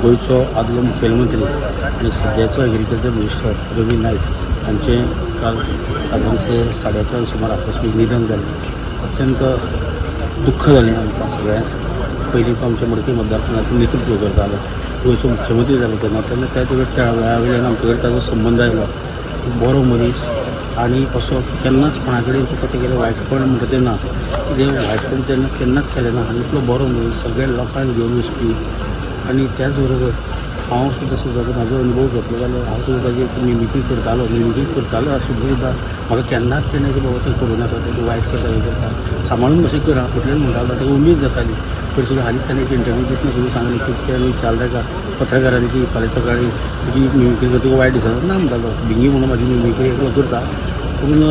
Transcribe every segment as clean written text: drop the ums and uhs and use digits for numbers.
गोयचो आदलो मुखेलमंत्री आणि सध्याचो एग्रीकल्चर मिनिस्टर रवी नाईक हांचे काल साधारणशे 11:30 सुमार आकस्मीक निधन जालें. अत्यंत दुःख जालें आमकां सगळ्यांक. पयलीं तो आमच्या मडकी मतदारसंघाचो नेतृत्व करतालो, गोयचो मुख्यमंत्री जालो तेन्ना त्याच वेळा वयल्यान आमचे कडेन ताजो संबंद आयलो. बरो मनीस आणि असो केन्नाच कोणा कडेन तुका तेगेलें वायटपण म्हणटा तेन्ना कितें वायटपण तेन्ना केन्नाच केलें ना. आनी इतलो बरो मनीस सगळ्या लोकांक घेवन वचपी. आनी त्याच बरोबर हांव सुद्दां म्हाजो अनुभव घेतलो जाल्यार हांव सुद्दां ताजी मिमिक्री करतालो सुद्दां म्हाका केन्नाच तेणें की बाबा तें करूं नाका, तें वायट करता हें करता सांबाळून मातशें कर. हांव फाटल्यान म्हणटालो ताका उमेद जाताली. तर सुद्दां हालींच ताणें एक इंटरव्यू दितना सुद्दां सांगलें की तेणें विचारलें ताका पत्रकारांनी की फाल्यां सकाळीं तुजी मिमिक्री करता तुका वायट दिसना ना म्हणटालो. भिंगी म्हणून म्हाजी मिमिक्री एकलो करता पूण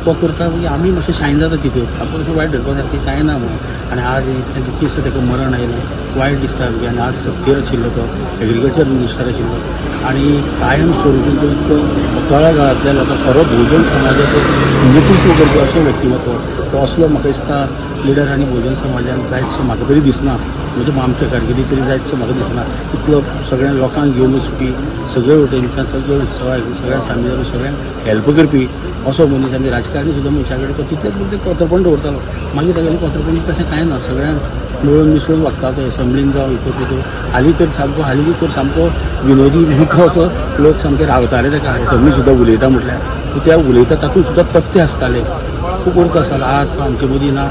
तो करता म्हणजे आमी मातशें शायन जाता तितूर. आपूण अशें वायट धरपा सारकें कांय ना म्हणून. आनी आज इतलें दुखी आसा ताका मरण आयलें, वायट दिसता आमकां. आनी आज सत्तेर आशिल्लो तो, एग्रीकल्चर मिनिस्टर आशिल्लो आनी कायम स्वरुपी तो इतलो तळागाळांतल्या लोकांक खरो बहुजन समाजाचो नेतृत्व करपी अशें व्यक्तिमत्व. तो असलो म्हाका दिसता लिडर आनी बहुजन समाजान जायतसो म्हाका तरी दिसना, म्हणजे आमच्या कारकिर्दीत तरी जायतसो म्हाका दिसना. इतलो सगळ्या लोकांक घेवन वचपी, सगळे वटेनच्यान सगळे उत्सवाक सगळ्या सामील सगळ्यांक हेल्प करपी असो मनीस. आनी राजकारणी सुद्दां मनशा कडेन तो तितलेच पुरतें कोत्रपण दवरतालो. मागीर तागेलें कोत्रपण तशें कांय ना, सगळ्यांक मेळून मिसळून वागता तो. एसेंब्लीन जावं हितूर तितूर हालीं तर सामको विनोदी असो लोक सामके रावताले ताका. एसेंब्ली सुद्दां उलयता म्हटल्यार त्या उलयता तातूंत सुद्दां तथ्य आसतालें. खूब अर्थ आसतालो. आज तो आमचे मदीं ना.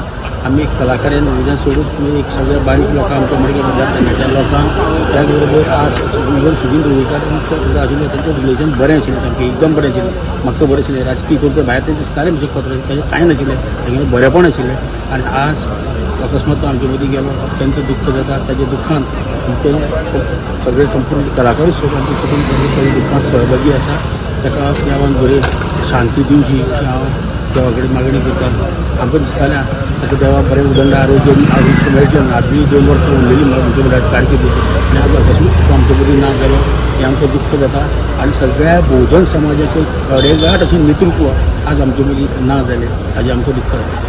आमी कलाकारांन म्हणजे सोडून एक सगळे बारीक लोकां आमच्या मडके मतदारसंघाच्या लोकांक त्याच बरोबर आज इवन सुदीन ढवळीकर सुद्दां आशिल्लो तांचें रिलेशन बरें आशिल्लें, सामकें एकदम बरें आशिल्लें. म्हाका बरें आशिल्लें. राजकीय करता भायर तें दिसतालें म्हणजे पत्र ताचें कांय नाशिल्लें, तागेलें बरेंपण आशिल्लें. आनी आज अकस्मात तो आमचे मदीं गेलो. अत्यंत दुख्ख जाता. ताच्या दुख्खान आमचे सगळे संपूर्ण कलाकारूच सोडून आमचे कुटूंब ताच्या दुख्खांत सहभागी आसा. ताका देवान बरी शांती दिवची अशी हांव देवा कडेन मागणी करता. आमकां दिसतालें ताका देवा बरें उदंड आयुश्य मेळटलें. आजूय 2 वर्सां उरलेलीं म्हणजे मुखार कारकिर्दीक. आनी आज अकस्मात तो आमचे मदीं ना जालो हें आमकां दुख्ख जाता. आनी सगळ्या बहुजन समाजाचें कडेगाठ अशें नेतृत्व आज आमचे मदीं ना जालें हाजें आमकां दुख्ख जाता.